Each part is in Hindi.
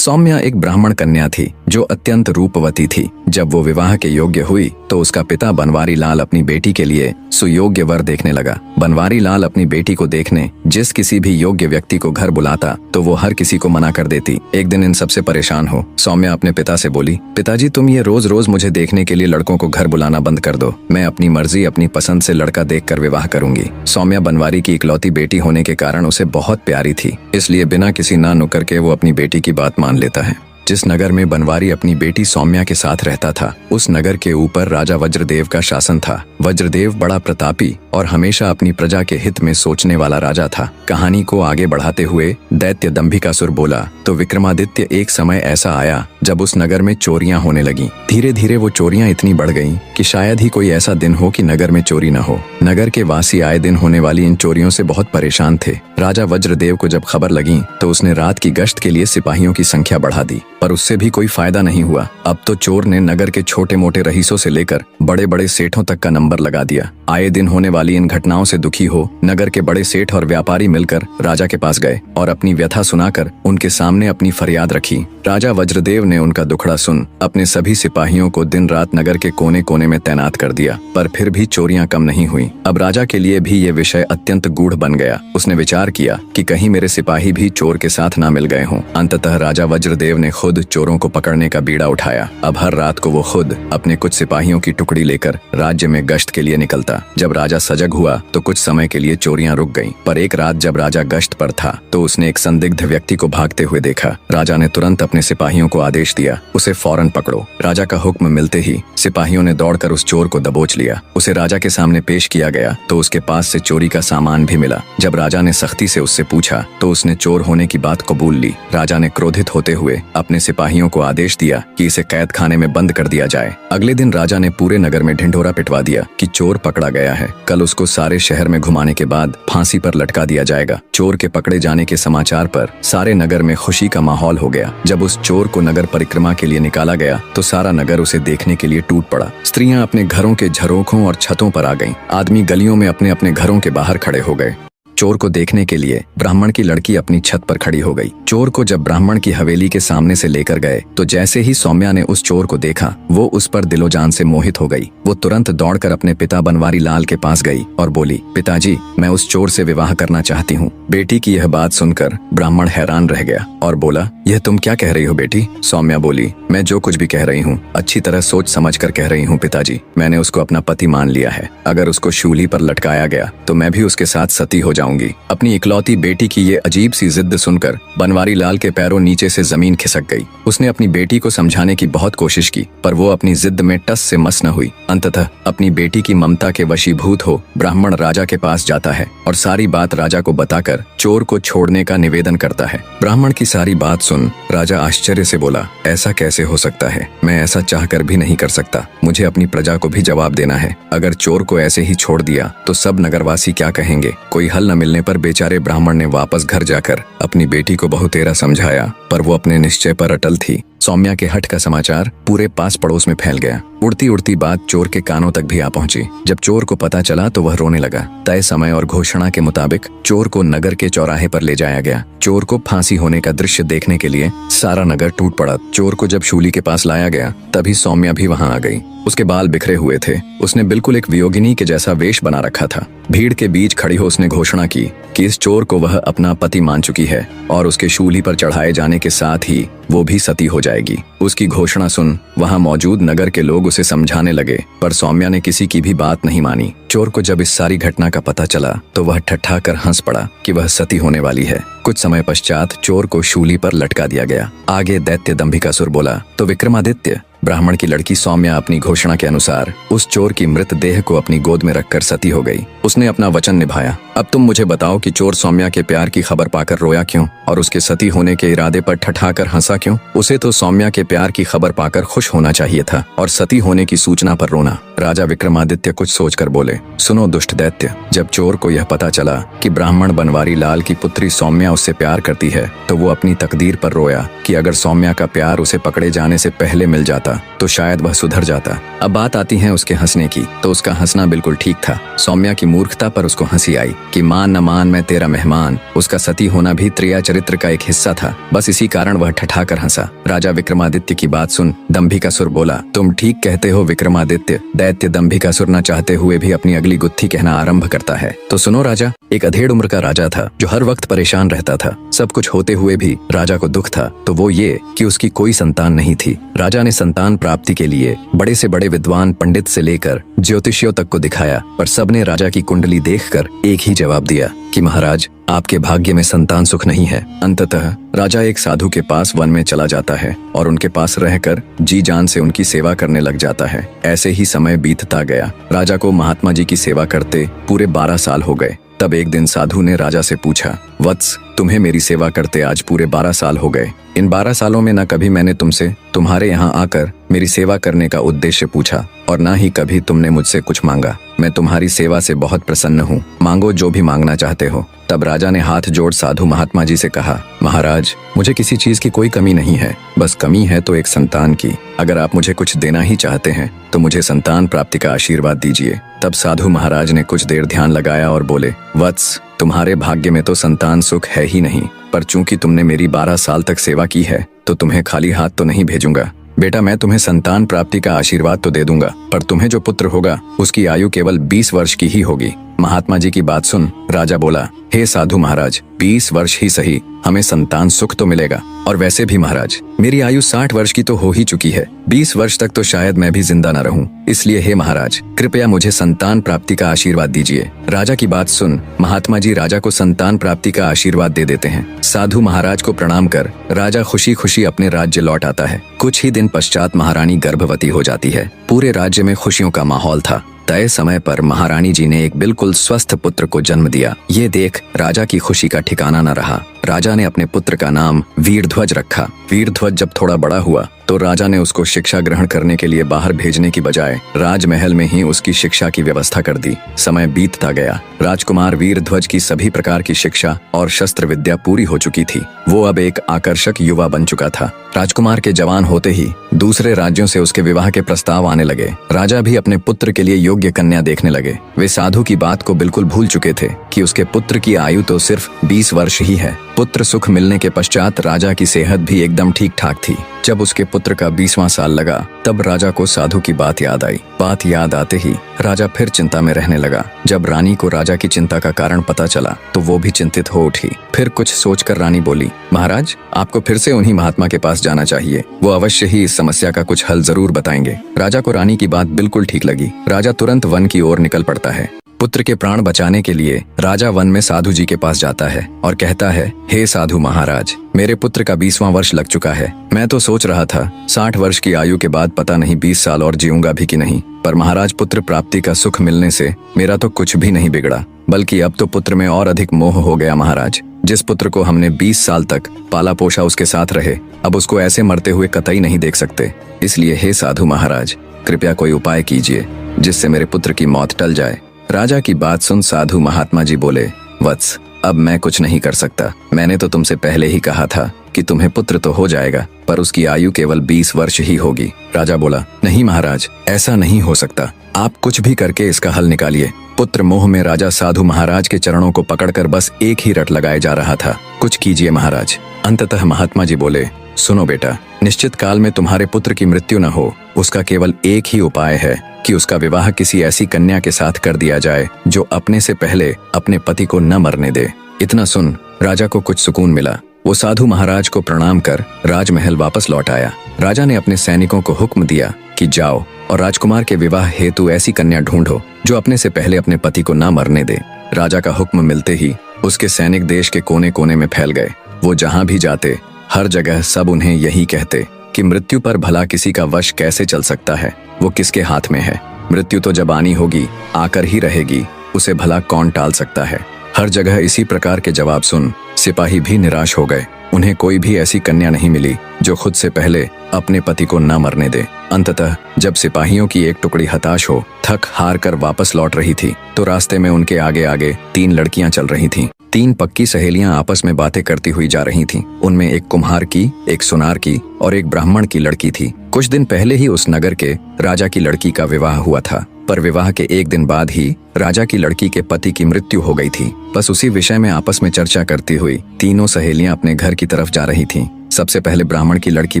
सौम्या एक ब्राह्मण कन्या थी जो अत्यंत रूपवती थी। जब वो विवाह के योग्य हुई तो उसका पिता बनवारी लाल अपनी बेटी के लिए सुयोग्य वर देखने लगा। बनवारी लाल अपनी बेटी को देखने जिस किसी भी योग्य व्यक्ति को घर बुलाता तो वो हर किसी को मना कर देती। एक दिन इन सबसे परेशान हो सौम्या अपने पिता से बोली, पिताजी तुम ये रोज रोज मुझे देखने के लिए लड़कों को घर बुलाना बंद कर दो। मैं अपनी मर्जी अपनी पसंद से लड़का देखकर विवाह करूंगी। सौम्या बनवारी की इकलौती बेटी होने के कारण उसे बहुत प्यारी थी, इसलिए बिना किसी ना नुकर के वो अपनी बेटी की बात मान लेता है। जिस नगर में बनवारी अपनी बेटी सौम्या के साथ रहता था उस नगर के ऊपर राजा वज्रदेव का शासन था। वज्रदेव बड़ा प्रतापी और हमेशा अपनी प्रजा के हित में सोचने वाला राजा था। कहानी को आगे बढ़ाते हुए दैत्य दंभिकासुर बोला, तो विक्रमादित्य एक समय ऐसा आया जब उस नगर में चोरियां होने लगीं। धीरे धीरे वो चोरियां इतनी बढ़ गईं कि शायद ही कोई ऐसा दिन हो कि नगर में चोरी न हो। नगर के वासी आए दिन होने वाली इन चोरियों से बहुत परेशान थे। राजा वज्रदेव को जब खबर लगी तो उसने रात की गश्त के लिए सिपाहियों की संख्या बढ़ा दी, पर उससे भी कोई फायदा नहीं हुआ। अब तो चोर ने नगर के छोटे मोटे रईसों से लेकर बड़े बड़े सेठों तक का नंबर लगा दिया। आए दिन होने वाली इन घटनाओं से दुखी हो नगर के बड़े सेठ और व्यापारी मिलकर राजा के पास गए और अपनी व्यथा सुनाकर उनके सामने अपनी फरियाद रखी। राजा वज्रदेव ने उनका दुखड़ा सुन अपने सभी सिपाहियों को दिन रात नगर के कोने कोने में तैनात कर दिया, पर फिर भी चोरियां कम नहीं हुई। अब राजा के लिए भी ये विषय अत्यंत गूढ़ बन गया। उसने विचार किया कि कहीं मेरे सिपाही भी चोर के साथ ना मिल गए हों। अंततः राजा वज्रदेव ने खुद चोरों को पकड़ने का बीड़ा उठाया। अब हर रात को वो खुद अपने कुछ सिपाहियों की टुकड़ी लेकर राज्य में गश्त के लिए निकलता। जब राजा सजग हुआ तो कुछ समय के लिए चोरियां रुक गईं, पर एक रात जब राजा गश्त पर था तो उसने एक संदिग्ध व्यक्ति को भागते हुए देखा। राजा ने तुरंत अपने सिपाहियों को आदेश दिया, उसे फौरन पकड़ो। राजा का हुक्म मिलते ही सिपाहियों ने दौड़कर उस चोर को दबोच लिया। उसे राजा के सामने पेश किया गया तो उसके पास से चोरी का सामान भी मिला। जब राजा ने सख्ती से उससे पूछा तो उसने चोर होने की बात कबूल ली। राजा ने क्रोधित होते हुए अपने सिपाहियों को आदेश दिया कि इसे कैद खाने में बंद कर दिया जाए। अगले दिन राजा ने पूरे नगर में ढिंढोरा पिटवा दिया कि चोर पकड़ा गया है। कल उसको सारे शहर में घुमाने के बाद फांसी पर लटका दिया जाएगा। चोर के पकड़े जाने के समाचार पर सारे नगर में खुशी का माहौल हो गया। जब उस चोर को नगर परिक्रमा के लिए निकाला गया तो सारा नगर उसे देखने के लिए टूट पड़ा। स्त्रियां अपने घरों के झरोखों और छतों पर आ गईं। आदमी गलियों में अपने अपने घरों के बाहर खड़े हो गए। चोर को देखने के लिए ब्राह्मण की लड़की अपनी छत पर खड़ी हो गई। चोर को जब ब्राह्मण की हवेली के सामने से लेकर गए तो जैसे ही सौम्या ने उस चोर को देखा वो उस पर दिलो जान से मोहित हो गई। वो तुरंत दौड़कर अपने पिता बनवारी लाल के पास गई और बोली, पिताजी मैं उस चोर से विवाह करना चाहती हूँ। बेटी की यह बात सुनकर ब्राह्मण हैरान रह गया और बोला, यह तुम क्या कह रही हो बेटी? सौम्या बोली, मैं जो कुछ भी कह रही हूँ अच्छी तरह सोच समझ कर कह रही हूँ पिताजी। मैंने उसको अपना पति मान लिया है। अगर उसको शूली पर लटकाया गया तो मैं भी उसके साथ सती हो जाऊंगी। अपनी इकलौती बेटी की ये अजीब सी जिद सुनकर बनवारी लाल के पैरों नीचे से जमीन खिसक गई। उसने अपनी बेटी को समझाने की बहुत कोशिश की पर वो अपनी जिद में टस से मस न हुई। अंततः अपनी बेटी की ममता के वशीभूत हो ब्राह्मण राजा के पास जाता है और सारी बात राजा को बताकर चोर को छोड़ने का निवेदन करता है। ब्राह्मण की सारी बात सुन राजा आश्चर्य से बोला, ऐसा कैसे हो सकता है? मैं ऐसा चाहकर भी नहीं कर सकता। मुझे अपनी प्रजा को भी जवाब देना है। अगर चोर को ऐसे ही छोड़ दिया तो सब नगरवासी क्या कहेंगे? कोई हल न मिलने पर बेचारे ब्राह्मण ने वापस घर जाकर अपनी बेटी को बहुतेरा समझाया पर वो अपने निश्चय पर अटल थी। सौम्या के हठ का समाचार पूरे पास पड़ोस में फैल गया। उड़ती उड़ती बात चोर के कानों तक भी आ पहुंची। जब चोर को पता चला तो वह रोने लगा। तय समय और घोषणा के मुताबिक चोर को नगर के चौराहे पर ले जाया गया। चोर को फांसी होने का दृश्य देखने के लिए सारा नगर टूट पड़ा। चोर को जब शूली के पास लाया गया तभी सौम्या भी वहां आ गई। उसके बाल बिखरे हुए थे। उसने बिल्कुल एक वियोगिनी के जैसा वेश बना रखा था। भीड़ के बीच खड़ी हो उसने घोषणा की कि इस चोर को वह अपना पति मान चुकी है और उसके शूली पर चढ़ाए जाने के साथ ही वो भी सती हो जाएगी। उसकी घोषणा सुन वहां मौजूद नगर के लोग उसे समझाने लगे पर सौम्या ने किसी की भी बात नहीं मानी। चोर को जब इस सारी घटना का पता चला तो वह ठट्ठा कर हंस पड़ा कि वह सती होने वाली है। कुछ समय पश्चात चोर को शूली पर लटका दिया गया। आगे दैत्य दंभिकासुर बोला, तो विक्रमादित्य ब्राह्मण की लड़की सौम्या अपनी घोषणा के अनुसार उस चोर की मृत देह को अपनी गोद में रखकर सती हो गई। उसने अपना वचन निभाया। अब तुम मुझे बताओ कि चोर सौम्या के प्यार की खबर पाकर रोया क्यों और उसके सती होने के इरादे पर ठठाकर हंसा क्यों? उसे तो सौम्या के प्यार की खबर पाकर खुश होना चाहिए था और सती होने की सूचना पर रोना। राजा विक्रमादित्य कुछ सोचकर बोले, सुनो दुष्ट दैत्य, जब चोर को यह पता चला कि ब्राह्मण बनवारी लाल की पुत्री सौम्या उससे प्यार करती है तो वो अपनी तकदीर पर रोया कि अगर सौम्या का प्यार उसे पकड़े जाने से पहले मिल जाता होता तो शायद वह सुधर जाता। अब बात आती है उसके हंसने की, तो उसका हंसना बिल्कुल ठीक था। सौम्या की मूर्खता पर उसको हंसी आई कि मान न मान मैं तेरा मेहमान। उसका सती होना भी त्रिया चरित्र का एक हिस्सा था, बस इसी कारण वह ठठाकर हंसा। राजा विक्रमादित्य की बात सुन दंभिकासुर बोला, तुम ठीक कहते हो विक्रमादित्य। दैत्य दंभिकासुर न चाहते हुए भी अपनी अगली गुत्थी कहना आरंभ करता है। तो सुनो राजा। एक अधेड़ उम्र का राजा था जो हर वक्त परेशान रहता था। सब कुछ होते हुए भी राजा को दुख था, तो वो ये कि उसकी कोई संतान नहीं थी। राजा ने संतान प्राप्ति के लिए बड़े से बड़े विद्वान पंडित से लेकर ज्योतिषियों तक को दिखाया, पर सबने राजा की कुंडली देखकर एक ही जवाब दिया कि महाराज आपके भाग्य में संतान सुख नहीं है। अंततः राजा एक साधु के पास वन में चला जाता है और उनके पास रहकर जी जान से उनकी सेवा करने लग जाता है। ऐसे ही समय बीतता गया। राजा को महात्मा जी की सेवा करते पूरे 12 साल हो गए। तब एक दिन साधु ने राजा से पूछा, वत्स तुम्हें मेरी सेवा करते आज पूरे 12 साल हो गए। इन 12 सालों में न कभी मैंने तुमसे तुम्हारे यहाँ आकर मेरी सेवा करने का उद्देश्य पूछा और न ही कभी तुमने मुझसे कुछ मांगा। मैं तुम्हारी सेवा से बहुत प्रसन्न हूँ, मांगो जो भी मांगना चाहते हो। तब राजा ने हाथ जोड़ साधु महात्मा जी से कहा, महाराज मुझे किसी चीज की कोई कमी नहीं है, बस कमी है तो एक संतान की। अगर आप मुझे कुछ देना ही चाहते हैं तो मुझे संतान प्राप्ति का आशीर्वाद दीजिए। तब साधु महाराज ने कुछ देर ध्यान लगाया और बोले, वत्स तुम्हारे भाग्य में तो संतान सुख है ही नहीं, पर चूंकि तुमने मेरी 12 साल तक सेवा की है तो तुम्हें खाली हाथ तो नहीं भेजूंगा। बेटा मैं तुम्हें संतान प्राप्ति का आशीर्वाद तो दे दूंगा, पर तुम्हें जो पुत्र होगा उसकी आयु केवल 20 वर्ष की ही होगी। महात्मा जी की बात सुन राजा बोला, हे साधु महाराज 20 वर्ष ही सही, हमें संतान सुख तो मिलेगा। और वैसे भी महाराज मेरी आयु 60 वर्ष की तो हो ही चुकी है, 20 वर्ष तक तो शायद मैं भी जिंदा न रहूं। इसलिए हे महाराज कृपया मुझे संतान प्राप्ति का आशीर्वाद दीजिए। राजा की बात सुन महात्मा जी राजा को संतान प्राप्ति का आशीर्वाद दे देते हैं। साधु महाराज को प्रणाम कर राजा खुशी खुशी अपने राज्य लौट आता है। कुछ ही दिन पश्चात महारानी गर्भवती हो जाती है। पूरे राज्य में खुशियों का माहौल था। तय समय पर महारानी जी ने एक बिल्कुल स्वस्थ पुत्र को जन्म दिया। ये देख राजा की खुशी का ठिकाना न रहा। राजा ने अपने पुत्र का नाम वीरध्वज रखा। वीरध्वज जब थोड़ा बड़ा हुआ तो राजा ने उसको शिक्षा ग्रहण करने के लिए बाहर भेजने की बजाय राजमहल में ही उसकी शिक्षा की व्यवस्था कर दी। समय बीतता गया। राजकुमार वीरध्वज की सभी प्रकार की शिक्षा और शस्त्र विद्या पूरी हो चुकी थी। वो अब एक आकर्षक युवा बन चुका था। राजकुमार के जवान होते ही दूसरे राज्यों से उसके विवाह के प्रस्ताव आने लगे। राजा भी अपने पुत्र के लिए योग्य कन्या देखने लगे। वे साधु की बात को बिल्कुल भूल चुके थे कि उसके पुत्र की आयु तो सिर्फ 20 वर्ष ही है। पुत्र सुख मिलने के पश्चात राजा की सेहत भी एकदम ठीक ठाक थी। जब उसके पुत्र का 20वां साल लगा तब राजा को साधु की बात याद आई। बात याद आते ही राजा फिर चिंता में रहने लगा। जब रानी को राजा की चिंता का कारण पता चला तो वो भी चिंतित हो उठी। फिर कुछ सोचकर रानी बोली, महाराज आपको फिर से उन्हीं महात्मा के पास जाना चाहिए, वो अवश्य ही इस समस्या का कुछ हल जरूर बताएंगे। राजा को रानी की बात बिल्कुल ठीक लगी। राजा तुरंत वन की ओर निकल पड़ता है। पुत्र के प्राण बचाने के लिए राजा वन में साधु जी के पास जाता है और कहता है, हे साधु महाराज मेरे पुत्र का 20वां वर्ष लग चुका है। मैं तो सोच रहा था 60 वर्ष की आयु के बाद पता नहीं 20 साल और जीऊंगा भी कि नहीं, पर महाराज पुत्र प्राप्ति का सुख मिलने से मेरा तो कुछ भी नहीं बिगड़ा, बल्कि अब तो पुत्र में और अधिक मोह हो गया। महाराज जिस पुत्र को हमने 20 साल तक पाला पोषा उसके साथ रहे, अब उसको ऐसे मरते हुए कतई नहीं देख सकते। इसलिए हे साधु महाराज कृपया कोई उपाय कीजिए जिससे मेरे पुत्र की मौत टल जाए। राजा की बात सुन साधु महात्मा जी बोले, वत्स अब मैं कुछ नहीं कर सकता। मैंने तो तुमसे पहले ही कहा था कि तुम्हें पुत्र तो हो जाएगा, पर उसकी आयु केवल 20 वर्ष ही होगी। राजा बोला, नहीं महाराज ऐसा नहीं हो सकता, आप कुछ भी करके इसका हल निकालिए। पुत्र मोह में राजा साधु महाराज के चरणों को पकड़कर बस एक ही रट लगाए जा रहा था, कुछ कीजिए महाराज। अंततः महात्मा जी बोले, सुनो बेटा, निश्चित काल में तुम्हारे पुत्र की मृत्यु न हो, उसका केवल एक ही उपाय है कि उसका विवाह किसी ऐसी कन्या के साथ कर दिया जाए जो अपने से पहले अपने पति को न मरने दे। इतना सुन राजा को कुछ सुकून मिला। वो साधु महाराज को प्रणाम कर राजमहल वापस लौट आया। राजा ने अपने सैनिकों को हुक्म दिया कि जाओ और राजकुमार के विवाह हेतु ऐसी कन्या ढूंढो जो अपने से पहले अपने पति को न मरने दे। राजा का हुक्म मिलते ही उसके सैनिक देश के कोने कोने में फैल गए। वो जहाँ भी जाते हर जगह सब उन्हें यही कहते कि मृत्यु पर भला किसी का वश कैसे चल सकता है, वो किसके हाथ में है। मृत्यु तो जब आनी होगी आकर ही रहेगी, उसे भला कौन टाल सकता है। हर जगह इसी प्रकार के जवाब सुन सिपाही भी निराश हो गए। उन्हें कोई भी ऐसी कन्या नहीं मिली जो खुद से पहले अपने पति को न मरने दे। अंततः जब सिपाहियों की एक टुकड़ी हताश हो थक हार कर वापस लौट रही थी तो रास्ते में उनके आगे आगे 3 लड़कियां चल रही थीं। 3 पक्की सहेलियां आपस में बातें करती हुई जा रही थीं। उनमें एक कुम्हार की, एक सुनार की और एक ब्राह्मण की लड़की थी। कुछ दिन पहले ही उस नगर के राजा की लड़की का विवाह हुआ था, पर विवाह के 1 दिन बाद ही राजा की लड़की के पति की मृत्यु हो गई थी। बस उसी विषय में आपस में चर्चा करती हुई तीनों सहेलियां अपने घर की तरफ जा रही थीं। सबसे पहले ब्राह्मण की लड़की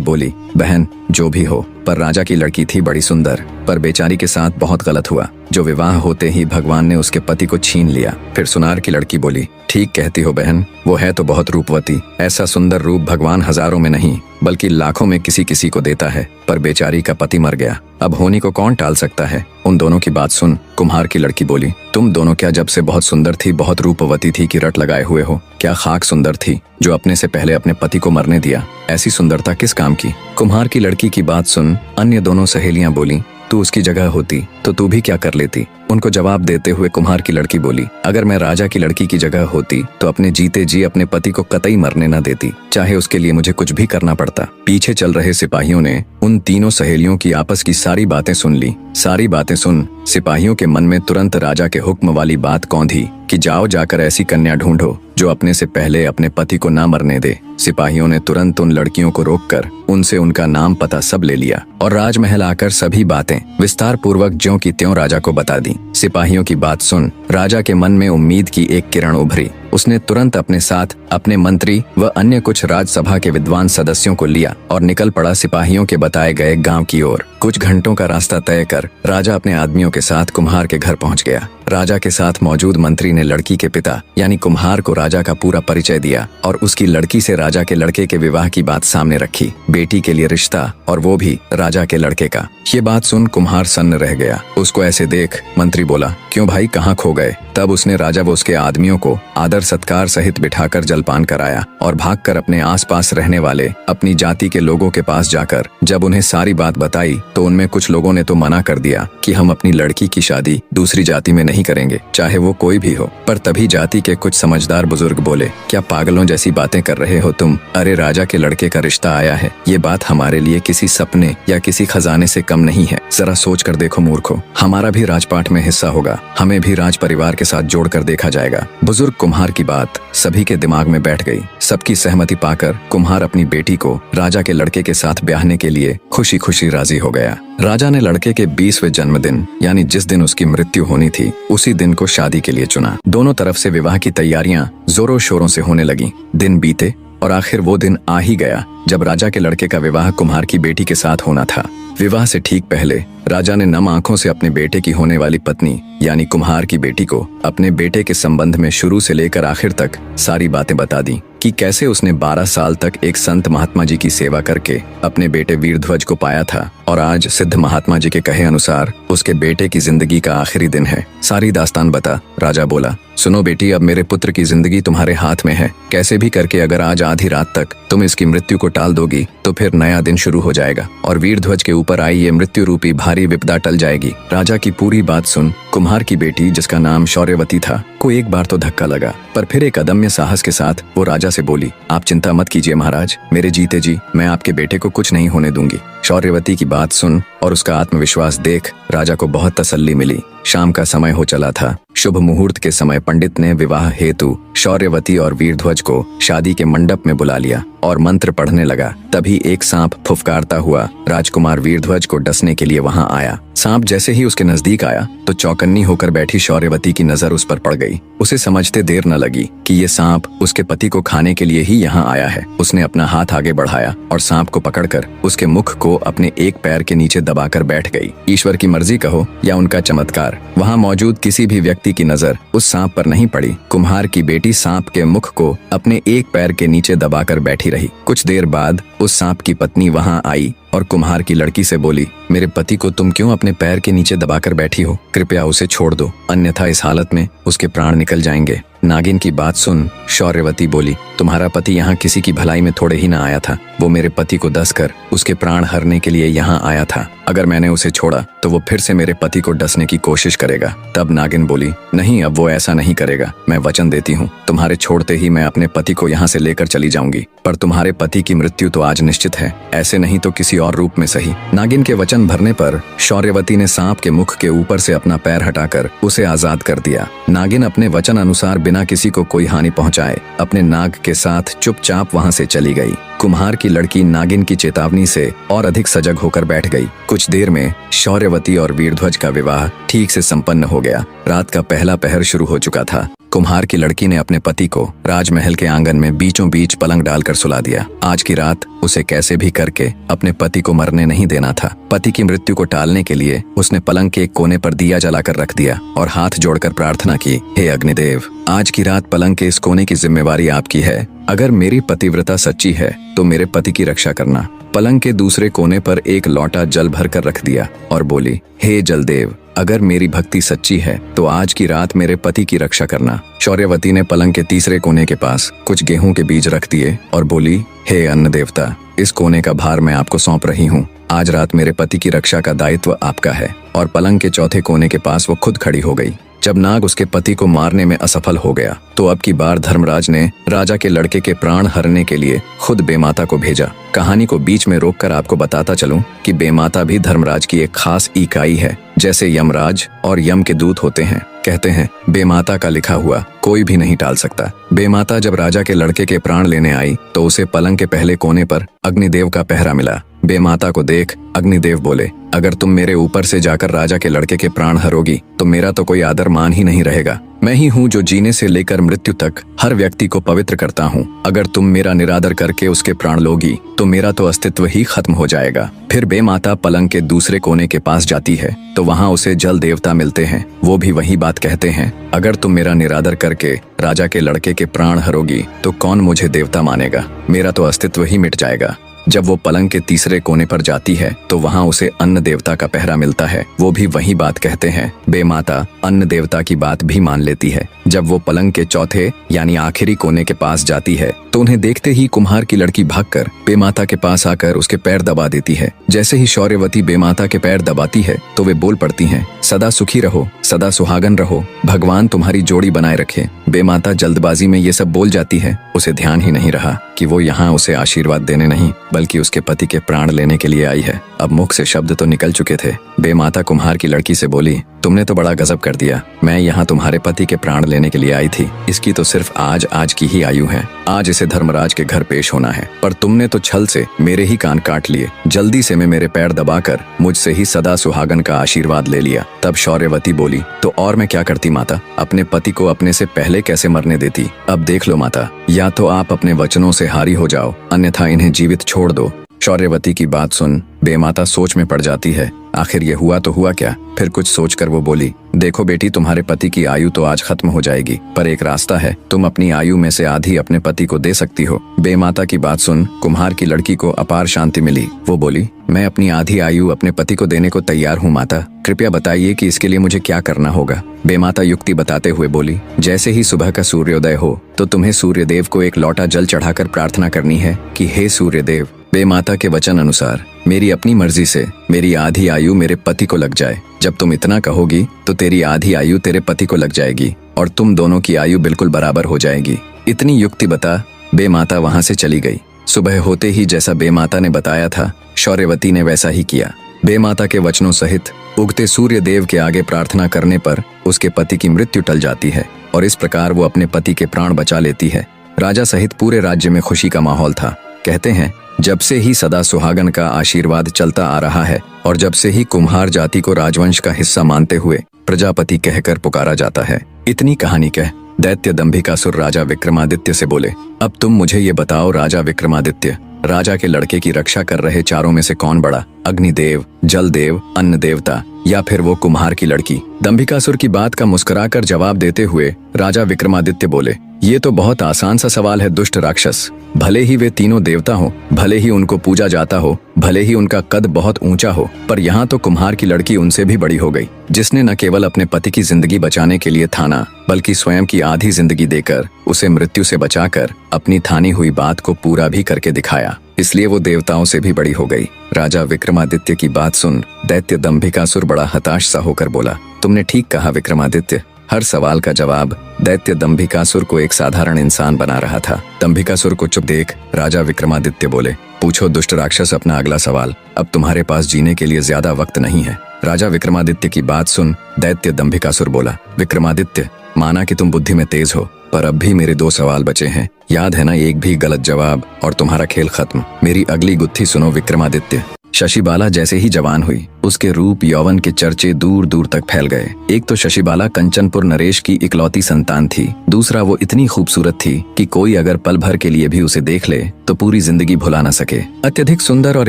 बोली, बहन जो भी हो, पर राजा की लड़की थी बड़ी सुंदर, पर बेचारी के साथ बहुत गलत हुआ। जो विवाह होते ही भगवान ने उसके पति को छीन लिया। फिर सुनार की लड़की बोली, ठीक कहती हो बहन, वो है तो बहुत रूपवती। ऐसा सुंदर रूप भगवान हजारों में नहीं बल्कि लाखों में किसी किसी को देता है, पर बेचारी का पति मर गया। अब होनी को कौन टाल सकता है। उन दोनों की बात सुन कुम्हार की लड़की बोली, तुम दोनों क्या जब से बहुत सुंदर थी, बहुत रूपवती थी कि रट लगाए हुए हो? क्या खाक सुंदर थी जो अपने से पहले अपने पति को मरने दिया? ऐसी सुंदरता किस काम की? कुम्हार की लड़की की बात सुन अन्य दोनों सहेलियां बोली, तू उसकी जगह होती तो तू भी क्या कर लेती? उनको जवाब देते हुए कुम्हार की लड़की बोली, अगर मैं राजा की लड़की की जगह होती तो अपने जीते जी अपने पति को कतई मरने न देती, चाहे उसके लिए मुझे कुछ भी करना पड़ता। पीछे चल रहे सिपाहियों ने उन तीनों सहेलियों की आपस की सारी बातें सुन ली। सारी बातें सुन सिपाहियों के मन में तुरंत राजा के हुक्म वाली बात कौंधी कि जाओ जाकर ऐसी कन्या ढूंढो जो अपने से पहले अपने पति को ना मरने दे। सिपाहियों ने तुरंत उन लड़कियों को रोककर उनसे उनका नाम पता सब ले लिया और राजमहल आकर सभी बातें विस्तार पूर्वक ज्यों की त्यों राजा को बता दी। सिपाहियों की बात सुन राजा के मन में उम्मीद की एक किरण उभरी। उसने तुरंत अपने साथ अपने मंत्री व अन्य कुछ राज्यसभा के विद्वान सदस्यों को लिया और निकल पड़ा सिपाहियों के बताए गए गांव की ओर। कुछ घंटों का रास्ता तय कर राजा अपने आदमियों के साथ कुम्हार के घर पहुंच गया। राजा के साथ मौजूद मंत्री ने लड़की के पिता यानी कुम्हार को राजा का पूरा परिचय दिया और उसकी लड़की से राजा के लड़के के विवाह की बात सामने रखी। बेटी के लिए रिश्ता और वो भी राजा के लड़के का। ये बात सुन कुम्हार सन्न रह गया। उसको ऐसे देख मंत्री बोला, क्यों भाई कहाँ खो गए? तब उसने राजा व उसके आदमियों को आदर सत्कार सहित बिठाकर जलपान कराया और भागकर अपने आसपास रहने वाले अपनी जाति के लोगों के पास जाकर जब उन्हें सारी बात बताई तो उनमें कुछ लोगों ने तो मना कर दिया कि हम अपनी लड़की की शादी दूसरी जाति में नहीं करेंगे, चाहे वो कोई भी हो। पर तभी जाति के कुछ समझदार बुजुर्ग बोले, क्या पागलों जैसी बातें कर रहे हो तुम? अरे राजा के लड़के का रिश्ता आया है, ये बात हमारे लिए किसी सपने या किसी खजाने से कम नहीं है। जरा सोच कर देखो मूर्खो, हमारा भी राजपाट में हिस्सा होगा, हमें भी राज परिवार के साथ जोड़कर देखा जाएगा। बुजुर्ग कुम्हार की बात सभी के दिमाग में बैठ गई। सबकी सहमति पाकर कुम्हार अपनी बेटी को राजा के लड़के के साथ ब्याहने के लिए खुशी खुशी राजी हो गया। राजा ने लड़के के 20वें जन्मदिन यानी जिस दिन उसकी मृत्यु होनी थी उसी दिन को शादी के लिए चुना। दोनों तरफ से विवाह की तैयारियां जोरों शोरों से होने लगी। दिन बीते और आखिर वो दिन आ ही गया जब राजा के लड़के का विवाह कुम्हार की बेटी के साथ होना था। विवाह से ठीक पहले राजा ने नम आंखों से अपने बेटे की होने वाली पत्नी यानी कुम्हार की बेटी को अपने बेटे के संबंध में शुरू से लेकर आखिर तक सारी बातें बता दी कि कैसे उसने 12 साल तक एक संत महात्मा जी की सेवा करके अपने बेटे वीरध्वज को पाया था और आज सिद्ध महात्मा जी के कहे अनुसार उसके बेटे की जिंदगी का आखिरी दिन है। सारी दास्तान बता। राजा बोला, सुनो बेटी, अब मेरे पुत्र की जिंदगी तुम्हारे हाथ में है। कैसे भी करके अगर आज आधी रात तक तुम इसकी मृत्यु को टाल दोगी तो फिर नया दिन शुरू हो जाएगा और वीरध्वज के ऊपर आई ये मृत्यु रूपी भारी विपदा टल जाएगी। राजा की पूरी बात सुन कुम्हार की बेटी जिसका नाम शौर्यवती था को एक बार तो धक्का लगा, पर फिर एक अदम्य साहस के साथ वो राजा से बोली, आप चिंता मत कीजिए महाराज, मेरे जीते जी मैं आपके बेटे को कुछ नहीं होने दूंगी। शौर्यवती की बात सुन और उसका आत्मविश्वास देख राजा को बहुत तसल्ली मिली। शाम का समय हो चला था। शुभ मुहूर्त के समय पंडित ने विवाह हेतु शौर्यवती और वीरध्वज को शादी के मंडप में बुला लिया और मंत्र पढ़ने लगा। तभी एक सांप फुफकारता हुआ राजकुमार वीरध्वज को डसने के लिए वहां आया। सांप जैसे ही उसके नजदीक आया तो चौकन्नी होकर बैठी शौर्यवती की नजर उस पर पड़ गई। उसे समझते देर न लगी कि ये सांप उसके पति को खाने के लिए ही यहाँ आया है। उसने अपना हाथ आगे बढ़ाया और सांप को पकड़कर उसके मुख को अपने एक पैर के नीचे दबाकर बैठ गई। ईश्वर की मर्जी कहो या उनका चमत्कार, वहाँ मौजूद किसी भी व्यक्ति की नजर उस सांप पर नहीं पड़ी। कुम्हार की बेटी सांप के मुख को अपने एक पैर के नीचे दबाकर बैठी रही। कुछ देर बाद उस सांप की पत्नी वहां आई और कुम्हार की लड़की से बोली, मेरे पति को तुम क्यों अपने पैर के नीचे दबाकर बैठी हो? कृपया उसे छोड़ दो, अन्यथा इस हालत में उसके प्राण निकल जाएंगे। नागिन की बात सुन शौर्यवती बोली, तुम्हारा पति यहाँ किसी की भलाई में थोड़े ही न आया था, वो मेरे पति को डसकर उसके प्राण हरने के लिए यहाँ आया था। अगर मैंने उसे छोड़ा तो वो फिर से मेरे पति को डसने की कोशिश करेगा। तब नागिन बोली, नहीं, अब वो ऐसा नहीं करेगा, मैं वचन देती हूँ, तुम्हारे छोड़ते ही मैं अपने पति को यहाँ से लेकर चली जाऊंगी। पर तुम्हारे पति की मृत्यु तो आज निश्चित है, ऐसे नहीं तो किसी और रूप में सही। नागिन के वचन भरने पर शौर्यवती ने सांप के मुख के ऊपर से अपना पैर हटाकर उसे आजाद कर दिया। नागिन अपने वचन अनुसार बिना किसी को कोई हानि पहुंचाए अपने नाग के साथ चुपचाप वहां से चली गई। कुम्हार की लड़की नागिन की चेतावनी से और अधिक सजग होकर बैठ गई। कुछ देर में शौर्यवती और वीरध्वज का विवाह ठीक से संपन्न हो गया। रात का पहला पहर शुरू हो चुका था। कुम्हार की लड़की ने अपने पति को राजमहल के आंगन में बीचों बीच पलंग डालकर सुला दिया। आज की रात उसे कैसे भी करके अपने पति को मरने नहीं देना था। पति की मृत्यु को टालने के लिए उसने पलंग के एक कोने पर दिया जलाकर रख दिया और हाथ जोड़कर प्रार्थना की, हे अग्निदेव, आज की रात पलंग के इस कोने की जिम्मेवारी आपकी है। अगर मेरी पतिव्रता सच्ची है तो मेरे पति की रक्षा करना। पलंग के दूसरे कोने पर एक लोटा जल भरकर रख दिया और बोली, हे जलदेव, अगर मेरी भक्ति सच्ची है तो आज की रात मेरे पति की रक्षा करना। शौर्यवती ने पलंग के तीसरे कोने के पास कुछ गेहूं के बीज रख दिए और बोली, हे अन्न देवता, इस कोने का भार मैं आपको सौंप रही हूँ। आज रात मेरे पति की रक्षा का दायित्व आपका है। और पलंग के चौथे कोने के पास वो खुद खड़ी हो गई। जब नाग उसके पति को मारने में असफल हो गया तो अब की बार धर्मराज ने राजा के लड़के के प्राण हरने के लिए खुद बेमाता को भेजा। कहानी को बीच में रोककर आपको बताता चलूं कि बेमाता भी धर्मराज की एक खास इकाई है। जैसे यमराज और यम के दूत होते हैं, कहते हैं बेमाता का लिखा हुआ कोई भी नहीं टाल सकता। बेमाता जब राजा के लड़के के प्राण लेने आई तो उसे पलंग के पहले कोने पर अग्निदेव का पहरा मिला। बेमाता को देख अग्निदेव बोले, अगर तुम मेरे ऊपर से जाकर राजा के लड़के के प्राण हरोगी तो मेरा तो कोई आदर मान ही नहीं रहेगा। मैं ही हूँ जो जीने से लेकर मृत्यु तक हर व्यक्ति को पवित्र करता हूँ। अगर तुम मेरा निरादर करके उसके प्राण लोगी तो मेरा तो अस्तित्व ही खत्म हो जाएगा। फिर बेमाता पलंग के दूसरे कोने के पास जाती है तो वहाँ उसे जल देवता मिलते हैं। वो भी वही बात कहते हैं, अगर तुम मेरा निरादर करके राजा के लड़के के प्राण हरोगी तो कौन मुझे देवता मानेगा, मेरा तो अस्तित्व ही मिट जाएगा। जब वो पलंग के तीसरे कोने पर जाती है तो वहाँ उसे अन्न देवता का पहरा मिलता है। वो भी वही बात कहते हैं। बेमाता अन्न देवता की बात भी मान लेती है। जब वो पलंग के चौथे यानी आखिरी कोने के पास जाती है तो उन्हें देखते ही कुम्हार की लड़की भागकर बेमाता के पास आकर उसके पैर दबा देती है। जैसे ही शौर्यवती बेमाता के पैर दबाती है तो वे बोल पड़ती हैं, सदा सुखी रहो, सदा सुहागन रहो, भगवान तुम्हारी जोड़ी बनाए रखे। बेमाता जल्दबाजी में ये सब बोल जाती है। उसे ध्यान ही नहीं रहा कि वो यहाँ उसे आशीर्वाद देने नहीं बल्कि उसके पति के प्राण लेने के लिए आई है। अब मुख से शब्द तो निकल चुके थे। बेमाता कुम्हार की लड़की से बोली, तुमने तो बड़ा गजब कर दिया। मैं यहाँ तुम्हारे पति के प्राण लेने के लिए आई थी। इसकी तो सिर्फ आज की ही आयु है। आज इसे धर्मराज के घर पेश होना है, पर तुमने तो छल से मेरे ही कान काट लिए। जल्दी से मैं मेरे पैर दबाकर मुझसे ही सदा सुहागन का आशीर्वाद ले लिया। तब शौर्यवती बोली, तो और मैं क्या करती माता, अपने पति को अपने से पहले कैसे मरने देती। अब देख लो माता, या तो आप अपने वचनों से हारी हो जाओ, अन्यथा इन्हें जीवित छोड़ दो। शौर्यवती की बात सुन बेमाता सोच में पड़ जाती है। आखिर ये हुआ तो हुआ क्या। फिर कुछ सोचकर वो बोली, देखो बेटी, तुम्हारे पति की आयु तो आज खत्म हो जाएगी, पर एक रास्ता है, तुम अपनी आयु में से आधी अपने पति को दे सकती हो। बेमाता की बात सुन कुम्हार की लड़की को अपार शांति मिली। वो बोली, मैं अपनी आधी आयु अपने पति को देने को तैयार हूँ माता, कृपया बताइए कि इसके लिए मुझे क्या करना होगा। बेमाता युक्ति बताते हुए बोली, जैसे ही सुबह का सूर्योदय हो तो तुम्हें सूर्यदेव को एक लोटा जल चढ़ाकर प्रार्थना करनी है कि हे सूर्यदेव, बेमाता के वचन अनुसार मेरी अपनी मर्जी से मेरी आधी आयु मेरे पति को लग जाए। जब तुम इतना कहोगी तो तेरी आधी आयु तेरे पति को लग जाएगी और तुम दोनों की आयु बिल्कुल बराबर हो जाएगी। इतनी युक्ति बता बेमाता वहां से चली गई। सुबह होते ही जैसा बेमाता ने बताया था शौर्यवती ने वैसा ही किया। बेमाता के वचनों सहित उगते सूर्य देव के आगे प्रार्थना करने पर उसके पति की मृत्यु टल जाती है और इस प्रकार वो अपने पति के प्राण बचा लेती है। राजा सहित पूरे राज्य में खुशी का माहौल था। कहते हैं जब से ही सदा सुहागन का आशीर्वाद चलता आ रहा है और जब से ही कुम्हार जाति को राजवंश का हिस्सा मानते हुए प्रजापति कहकर पुकारा जाता है। इतनी कहानी कह दैत्य दंभिकासुर राजा विक्रमादित्य से बोले, अब तुम मुझे ये बताओ राजा विक्रमादित्य, राजा के लड़के की रक्षा कर रहे चारों में से कौन बड़ा, अग्निदेव, जलदेव, अन्न देवता या फिर वो कुम्हार की लड़की। दंभिकासुर की बात का मुस्कुराकर जवाब देते हुए राजा विक्रमादित्य बोले, ये तो बहुत आसान सा सवाल है दुष्ट राक्षस। भले ही वे तीनों देवता हो, भले ही उनको पूजा जाता हो, भले ही उनका कद बहुत ऊंचा हो, पर यहाँ तो कुम्हार की लड़की उनसे भी बड़ी हो गई, जिसने न केवल अपने पति की जिंदगी बचाने के लिए थाना बल्कि स्वयं की आधी जिंदगी देकर उसे मृत्यु से बचाकर अपनी थानी हुई बात को पूरा भी करके दिखाया। इसलिए वो देवताओं से भी बड़ी हो गई। राजा विक्रमादित्य की बात सुन दैत्य दंभिकासुर बड़ा हताश सा होकर बोला, तुमने ठीक कहा विक्रमादित्य। हर सवाल का जवाब दैत्य दंभिकासुर को एक साधारण इंसान बना रहा था। दंभिकासुर को चुप देख राजा विक्रमादित्य बोले, पूछो दुष्ट राक्षस अपना अगला सवाल, अब तुम्हारे पास जीने के लिए ज्यादा वक्त नहीं है। राजा विक्रमादित्य की बात सुन दैत्य दंभिकासुर बोला, विक्रमादित्य, माना कि तुम बुद्धि में तेज हो, पर अब भी मेरे 2 सवाल बचे हैं, याद है ना? एक भी गलत जवाब और तुम्हारा खेल खत्म। मेरी अगली गुत्थी सुनो विक्रमादित्य। शशिबाला जैसे ही जवान हुई उसके रूप यौवन के चर्चे दूर दूर तक फैल गए। एक तो शशिबाला कंचनपुर नरेश की इकलौती संतान थी, दूसरा वो इतनी खूबसूरत थी कि कोई अगर पल भर के लिए भी उसे देख ले तो पूरी जिंदगी भुला न सके। अत्यधिक सुंदर और